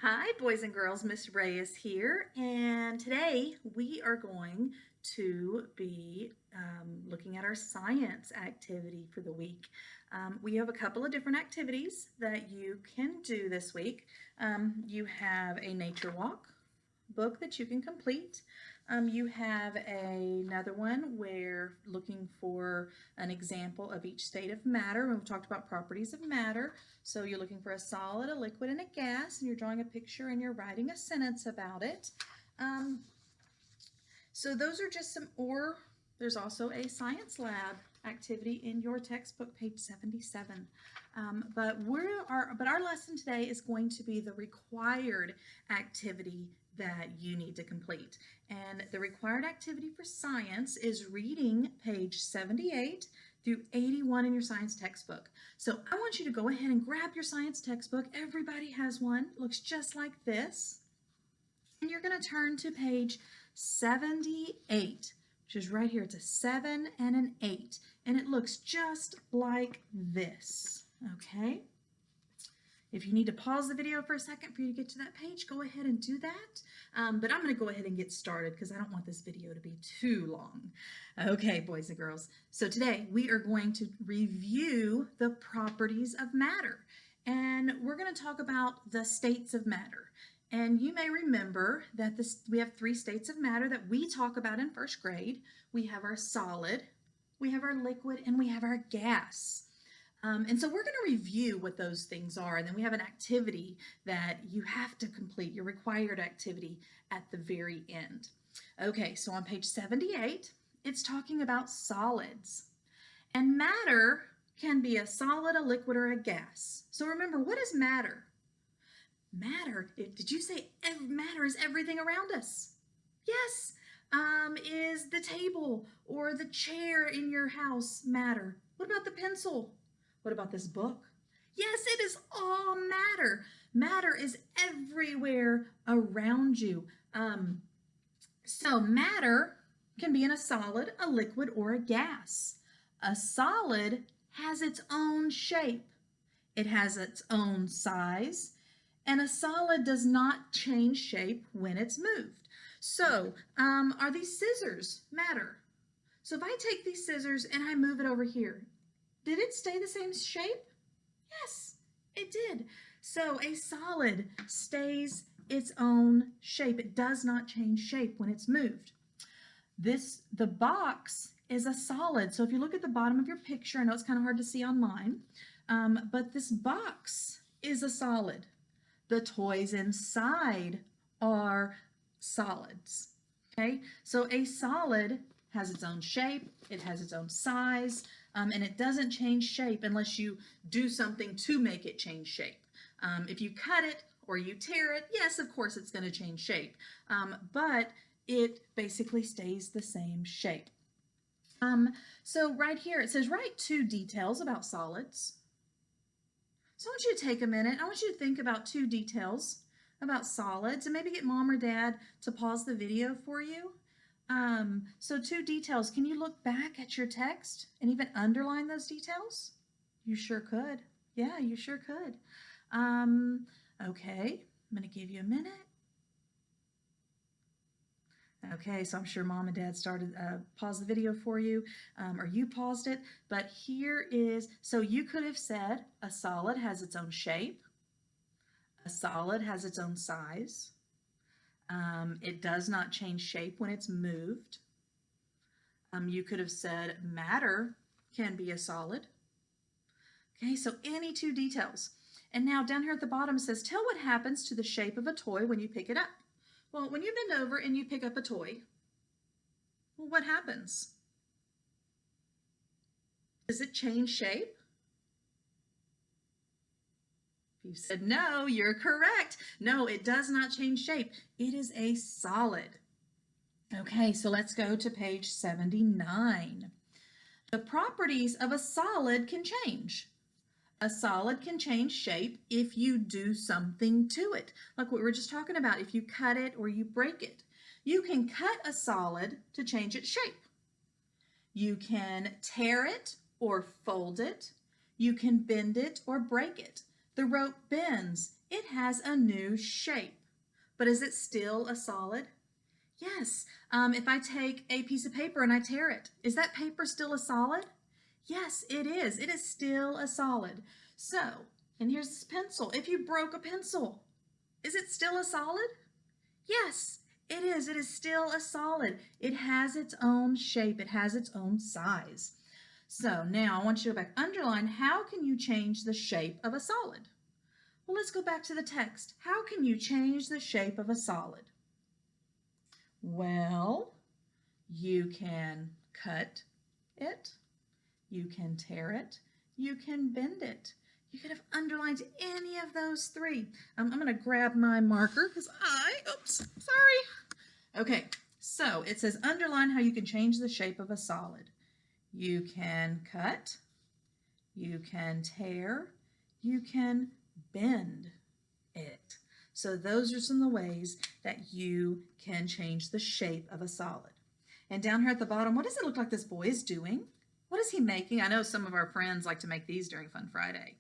Hi, boys and girls. Miss Reyes here, and today we are going to be looking at our science activity for the week. We have a couple of different activities that you can do this week. You have a nature walk book that you can complete. You have another one where looking for an example of each state of matter. We've talked about properties of matter. So you're looking for a solid, a liquid, and a gas, and you're drawing a picture and you're writing a sentence about it. So those are just or there's also a science lab activity in your textbook, page 77. But our lesson today is going to be the required activity that you need to complete. And the required activity for science is reading page 78 through 81 in your science textbook. So I want you to go ahead and grab your science textbook. Everybody has one. It looks just like this. And you're going to turn to page 78, which is right here. It's a 7 and an 8, and it looks just like this. Okay? If you need to pause the video for a second for you to get to that page, go ahead and do that. But I'm going to go ahead and get started because I don't want this video to be too long. Okay, boys and girls. So today we are going to review the properties of matter. And we're going to talk about the states of matter. And you may remember that we have 3 states of matter that we talk about in first grade. We have our solid, we have our liquid, and we have our gas. And so we're going to review what those things are, and then we have an activity that you have to complete, your required activity at the very end. Okay, so on page 78, it's talking about solids. And matter can be a solid, a liquid, or a gas. So remember, what is matter? Matter, did you say matter is everything around us? Yes. Is the table or the chair in your house matter? What about the pencil? What about this book? Yes, it is all matter. Matter is everywhere around you. So matter can be in a solid, a liquid, or a gas. A solid has its own shape. It has its own size. And a solid does not change shape when it's moved. So, are these scissors matter? So if I take these scissors and I move it over here, did it stay the same shape? Yes, it did. So a solid stays its own shape. It does not change shape when it's moved. The box is a solid. So if you look at the bottom of your picture, I know it's kind of hard to see on mine, but this box is a solid. The toys inside are solids. Okay, so a solid has its own shape, it has its own size, and it doesn't change shape unless you do something to make it change shape. If you cut it or you tear it, yes, of course it's going to change shape, but it basically stays the same shape. So right here it says write 2 details about solids. So I want you to take a minute. I want you to think about 2 details about solids and maybe get mom or dad to pause the video for you. So 2 details. Can you look back at your text and even underline those details? You sure could. Yeah, you sure could. Okay, I'm going to give you a minute. Okay, so I'm sure mom and dad started pause the video for you, or you paused it, but here is, so you could have said a solid has its own shape, a solid has its own size, it does not change shape when it's moved. You could have said matter can be a solid. Okay, so any 2 details. And now down here at the bottom it says, tell what happens to the shape of a toy when you pick it up. Well, when you bend over and you pick up a toy, well, what happens? Does it change shape? If you said no, you're correct. No, it does not change shape. It is a solid. Okay, so let's go to page 79. The properties of a solid can change. A solid can change shape if you do something to it, like what we were just talking about, if you cut it or you break it. You can cut a solid to change its shape. You can tear it or fold it. You can bend it or break it. The rope bends it has a new shape. But is it still a solid? Yes. If I take a piece of paper and I tear it, is that paper still a solid? Yes, it is. It is still a solid. So, and here's this pencil. If you broke a pencil, is it still a solid? Yes, it is. It is still a solid. It has its own shape. It has its own size. So now I want you to go back, underline, how can you change the shape of a solid? Well, let's go back to the text. How can you change the shape of a solid? Well, you can cut it, you can tear it, you can bend it. You could have underlined any of those three. I'm going to grab my marker because oops, sorry. Okay, so it says underline how you can change the shape of a solid. You can cut, you can tear, you can bend it. So those are some of the ways that you can change the shape of a solid. And down here at the bottom, what does it look like this boy is doing? What is he making? I know some of our friends like to make these during Fun Friday.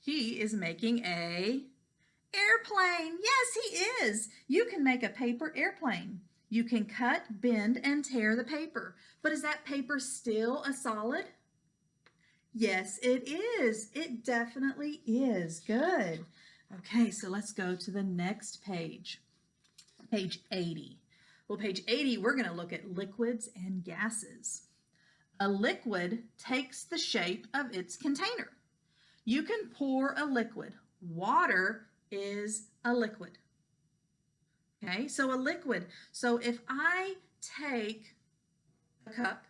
He is making a airplane. Yes, he is. You can make a paper airplane. You can cut, bend, and tear the paper. But is that paper still a solid? Yes, it is. It definitely is. Good. Okay, so let's go to the next page. Page 80. Well, page 80, we're going to look at liquids and gases. A liquid takes the shape of its container. You can pour a liquid. Water is a liquid. Okay, so a liquid. So if I take a cup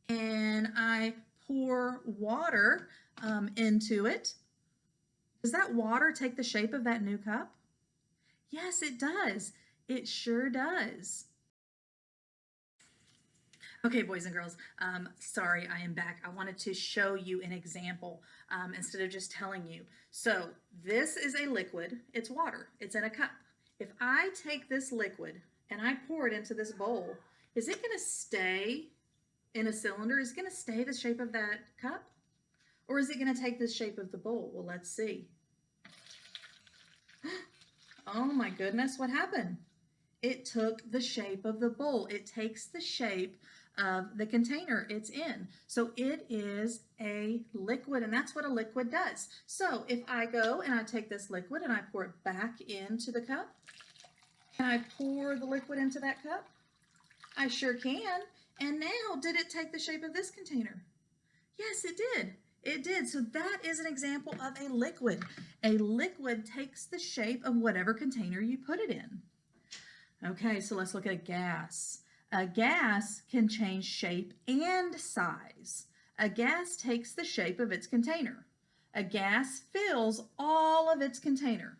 and I pour water into it, does that water take the shape of that new cup? Yes, it does. It sure does. Okay, boys and girls, sorry, I am back. I wanted to show you an example instead of just telling you. So this is a liquid. It's water. It's in a cup. If I take this liquid and I pour it into this bowl, is it going to stay in a cylinder? Is it going to stay the shape of that cup? Or is it going to take the shape of the bowl? Well, let's see. Oh my goodness, what happened? It took the shape of the bowl. It takes the shape of the container it's in. So it is a liquid, and that's what a liquid does. So if I go and I take this liquid and I pour it back into the cup, can I pour the liquid into that cup? I sure can. And now, did it take the shape of this container? Yes, it did. It did. So that is an example of a liquid. A liquid takes the shape of whatever container you put it in. Okay, so let's look at a gas. A gas can change shape and size. A gas takes the shape of its container. A gas fills all of its container.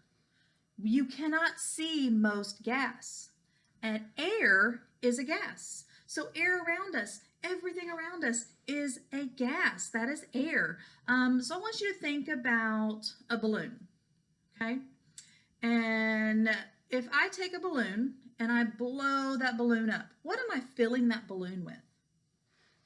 You cannot see most gas. And air is a gas. So air around us, everything around us is a gas. That is air. So I want you to think about a balloon, okay? And if I take a balloon and I blow that balloon up, what am I filling that balloon with?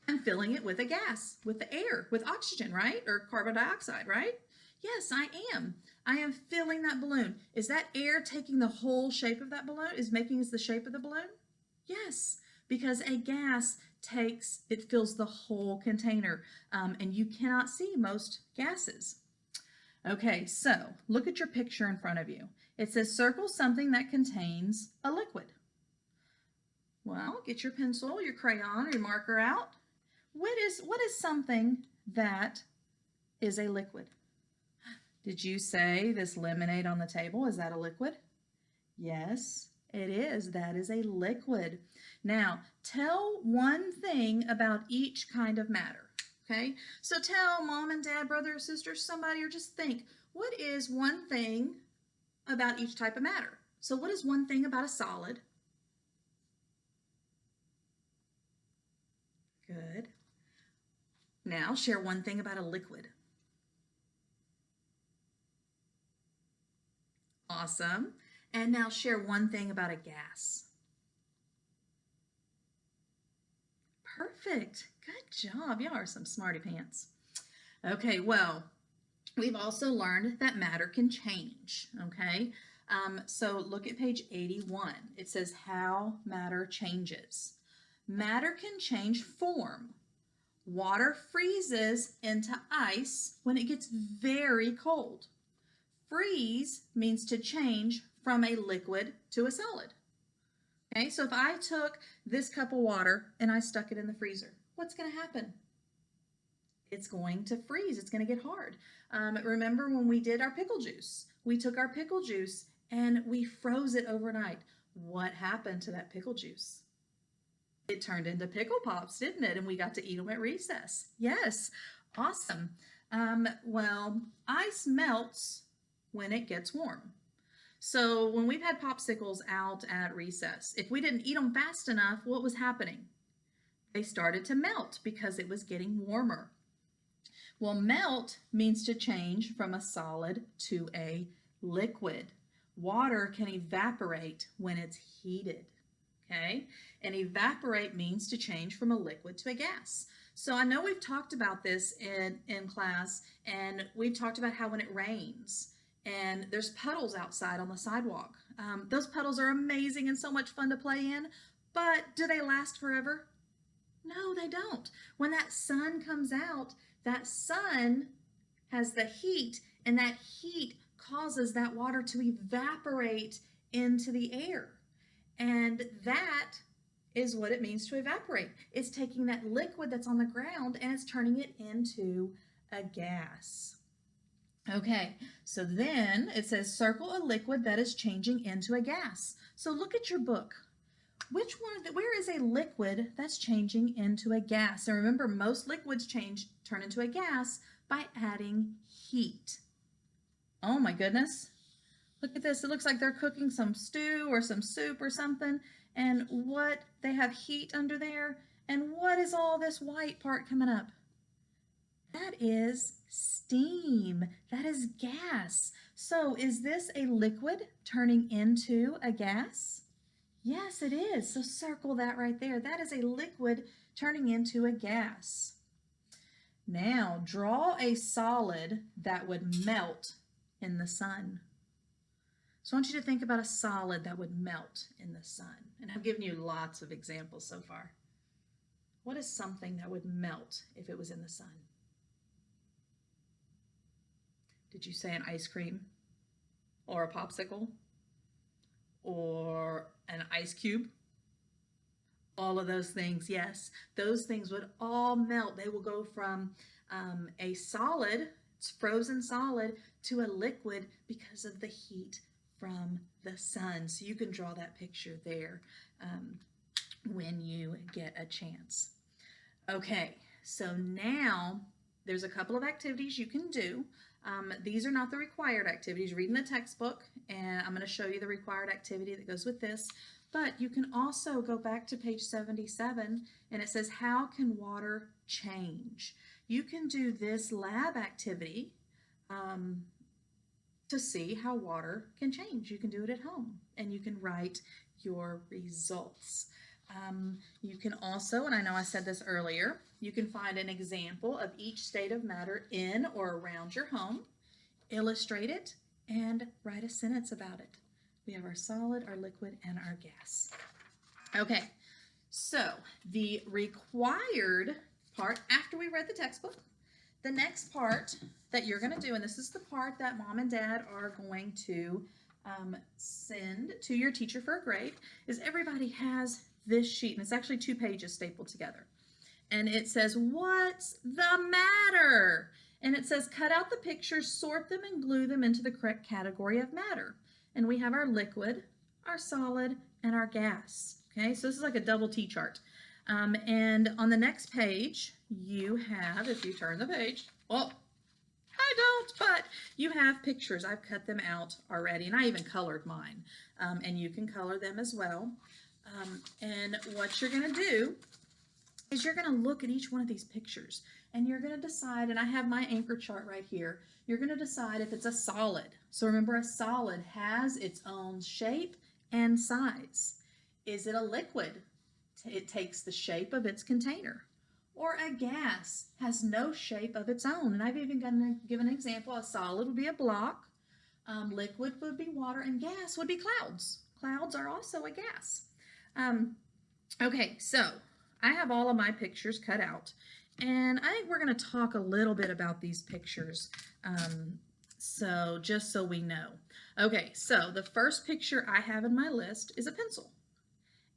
I'm filling it with a gas, with the air, with oxygen, right? Or carbon dioxide, right? Yes, I am. I am filling that balloon. Is that air taking the whole shape of that balloon? Is making it the shape of the balloon? Yes, because a gas it fills the whole container, and you cannot see most gases. Okay, so look at your picture in front of you. It says circle something that contains a liquid. Well, get your pencil, your crayon, or your marker out. What is something that is a liquid? Did you say this lemonade on the table? Is that a liquid? Yes, it is. That is a liquid. Now, tell one thing about each kind of matter. Okay, so tell mom and dad, brother or sister, somebody, or just think, what is one thing about each type of matter? So what is one thing about a solid? Good. Now share one thing about a liquid. Awesome. And now share one thing about a gas. Perfect. Good job. Y'all are some smarty pants. Okay, well, we've also learned that matter can change, okay? So look at page 81. It says how matter changes. Matter can change form. Water freezes into ice when it gets very cold. Freeze means to change from a liquid to a solid. Okay, so if I took this cup of water and I stuck it in the freezer, what's going to happen? It's going to freeze. It's going to get hard. Remember when we did our pickle juice? We took our pickle juice and we froze it overnight. What happened to that pickle juice? It turned into pickle pops, didn't it? And we got to eat them at recess. Yes, awesome. Well, ice melts when it gets warm. So when we've had popsicles out at recess, if we didn't eat them fast enough, what was happening? They started to melt because it was getting warmer. Well, melt means to change from a solid to a liquid. Water can evaporate when it's heated. Okay, and evaporate means to change from a liquid to a gas. So I know we've talked about this in class, and we've talked about how when it rains and there's puddles outside on the sidewalk, those puddles are amazing and so much fun to play in, but do they last forever? No, they don't. When that sun comes out, that sun has the heat, and that heat causes that water to evaporate into the air. And that is what it means to evaporate. It's taking that liquid that's on the ground and it's turning it into a gas. Okay, so then it says circle a liquid that is changing into a gas. So look at your book. Where is a liquid that's changing into a gas? And remember, most liquids turn into a gas by adding heat. Oh my goodness. Look at this. It looks like they're cooking some stew or some soup or something. And they have heat under there. And what is all this white part coming up? That is steam. That is gas. So is this a liquid turning into a gas? Yes, it is. So circle that right there. That is a liquid turning into a gas. Now draw a solid that would melt in the sun. So I want you to think about a solid that would melt in the sun. And I've given you lots of examples so far. What is something that would melt if it was in the sun? Did you say an ice cream? Or a popsicle? Or an ice cube? All of those things, yes. Those things would all melt. They will go from a solid, it's frozen solid, to a liquid because of the heat from the sun. So you can draw that picture there when you get a chance. Okay, so now there's a couple of activities you can do. These are not the required activities. Read in the textbook, and I'm going to show you the required activity that goes with this. But you can also go back to page 77, and it says, how can water change? You can do this lab activity to see how water can change. You can do it at home, and you can write your results. You can also, and I know I said this earlier, you can find an example of each state of matter in or around your home, illustrate it, and write a sentence about it. We have our solid, our liquid, and our gas. Okay, so the required part, after we read the textbook, the next part that you're going to do, and this is the part that mom and dad are going to send to your teacher for a grade, is everybody has this sheet, and it's actually 2 pages stapled together. And it says, what's the matter? And it says, cut out the pictures, sort them, and glue them into the correct category of matter. And we have our liquid, our solid, and our gas. Okay, so this is like a double T-chart. And on the next page, you have, if you turn the page, well, I don't, but you have pictures. I've cut them out already, and I even colored mine. And you can color them as well. And what you're going to do is you're going to look at each one of these pictures, and you're going to decide, and I have my anchor chart right here, you're going to decide if it's a solid. So remember, a solid has its own shape and size. Is it a liquid? It takes the shape of its container. or a gas has no shape of its own. And I've even given an example. A solid would be a block, liquid would be water, and gas would be clouds. Clouds are also a gas. Okay, so I have all of my pictures cut out, and I think we're going to talk a little bit about these pictures, so just so we know. Okay, so the first picture I have in my list is a pencil.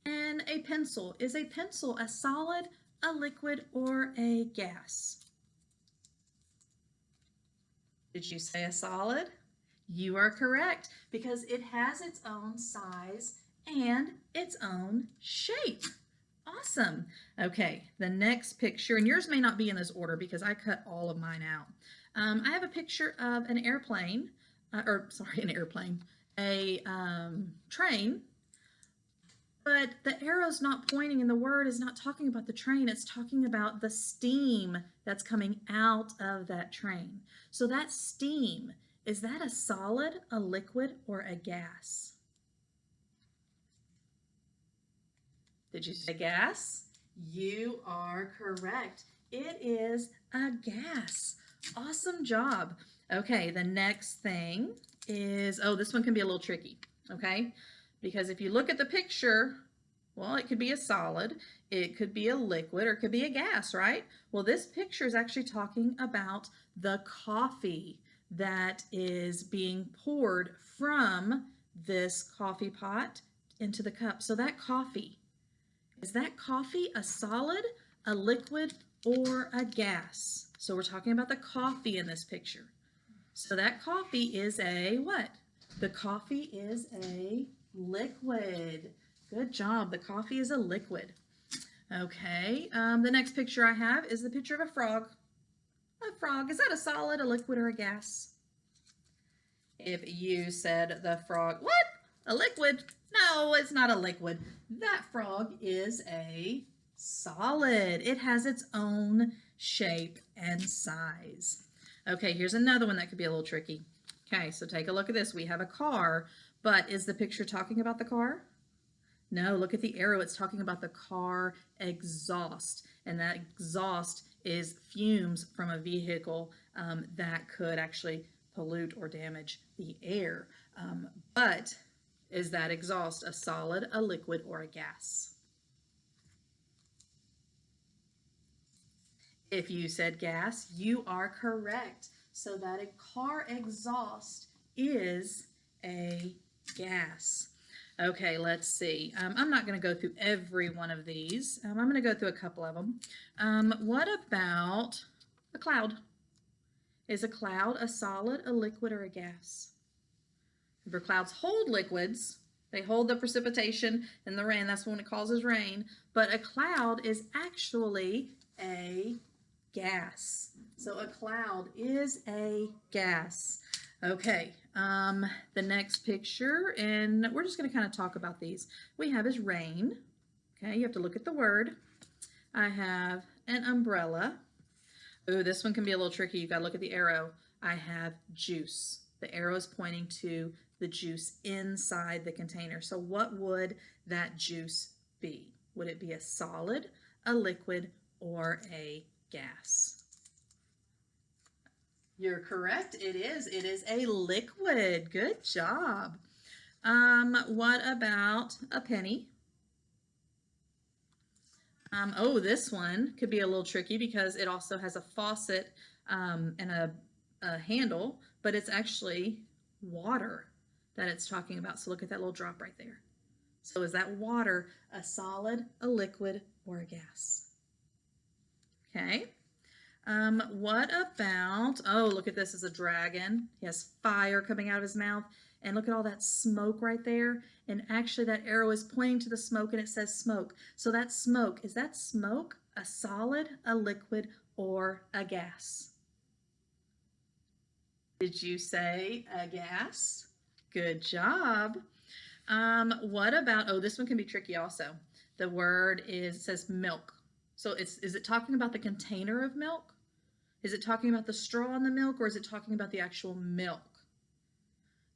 And a pencil, is a pencil a solid, a liquid, or a gas? Did you say a solid? You are correct, because it has its own size and its own shape. Awesome. Okay, the next picture, and yours may not be in this order because I cut all of mine out. I have a picture of an airplane, a train, but the arrow's not pointing and the word is not talking about the train. It's talking about the steam that's coming out of that train. So that steam, is that a solid, a liquid, or a gas? Did you say gas? You are correct. It is a gas. Awesome job. Okay, the next thing is, oh, this one can be a little tricky, okay? Because if you look at the picture, well, it could be a solid, it could be a liquid, or it could be a gas, right? Well, this picture is actually talking about the coffee that is being poured from this coffee pot into the cup. So that coffee, is that coffee a solid, a liquid, or a gas? So we're talking about the coffee in this picture. So that coffee is a what? The coffee is a liquid. Good job. The coffee is a liquid. Okay, the next picture I have is the picture of a frog. A frog, is that a solid, a liquid, or a gas? If you said the frog, what? A liquid? No, it's not a liquid. That frog is a solid. It has its own shape and size. Okay, here's another one that could be a little tricky. Okay, so take a look at this. We have a car, but is the picture talking about the car? No, look at the arrow. It's talking about the car exhaust, and that exhaust is fumes from a vehicle that could actually pollute or damage the air. But is that exhaust a solid, a liquid, or a gas? If you said gas, you are correct. So that a car exhaust is a gas. Okay, let's see. I'm not going to go through every one of these. I'm going to go through a couple of them. What about a cloud? Is a cloud a solid, a liquid, or a gas? Remember, clouds hold liquids. They hold the precipitation and the rain. That's when it causes rain. But a cloud is actually a gas. So a cloud is a gas. Okay, the next picture, and we're just going to kind of talk about these. We have is rain. Okay, you have to look at the word. I have an umbrella. Ooh, this one can be a little tricky. You got to look at the arrow. I have juice. The arrow is pointing to the juice inside the container. So what would that juice be? Would it be a solid, a liquid, or a gas? You're correct. It is. It is a liquid. Good job. What about a penny? Oh, this one could be a little tricky because it also has a faucet and a handle, but it's actually water that it's talking about. So look at that little drop right there. So is that water a solid, a liquid, or a gas? Okay. What about, oh, look at this, is a dragon. He has fire coming out of his mouth. And look at all that smoke right there. And actually that arrow is pointing to the smoke and it says smoke. So that smoke, is that smoke a solid, a liquid, or a gas? Did you say a gas? Good job. What about, oh, this one can be tricky also. The word is, it says milk. So is it talking about the container of milk? Is it talking about the straw in the milk, or is it talking about the actual milk?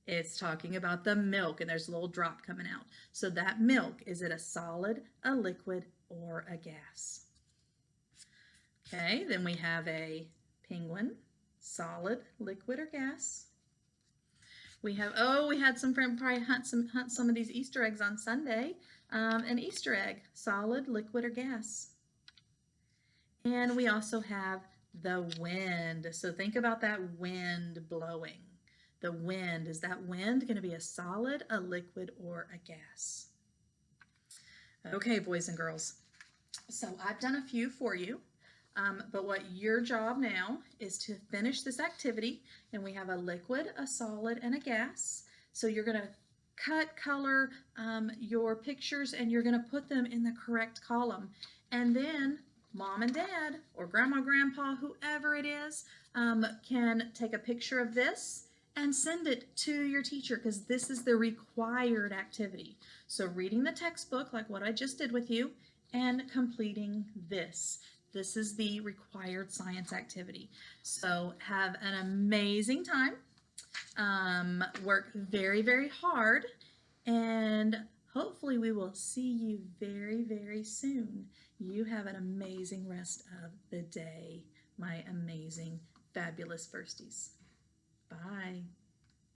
It's talking about the milk, and there's a little drop coming out. So that milk, is it a solid, a liquid, or a gas? Okay, then we have a penguin, solid, liquid, or gas. We have, oh, we had some friend probably hunt some of these Easter eggs on Sunday. An Easter egg, solid, liquid, or gas. And we also have the wind. So think about that wind blowing. The wind, is that wind going to be a solid, a liquid, or a gas? Okay, boys and girls. So I've done a few for you. But what your job now is to finish this activity, and we have a liquid, a solid, and a gas. So you're going to cut, color your pictures, and you're going to put them in the correct column. And then mom and dad, or grandma, grandpa, whoever it is, can take a picture of this and send it to your teacher, because this is the required activity. So reading the textbook, like what I just did with you, and completing this. This is the required science activity. So have an amazing time. Work very, very hard. And hopefully we will see you very, very soon. You have an amazing rest of the day, my amazing, fabulous firsties. Bye.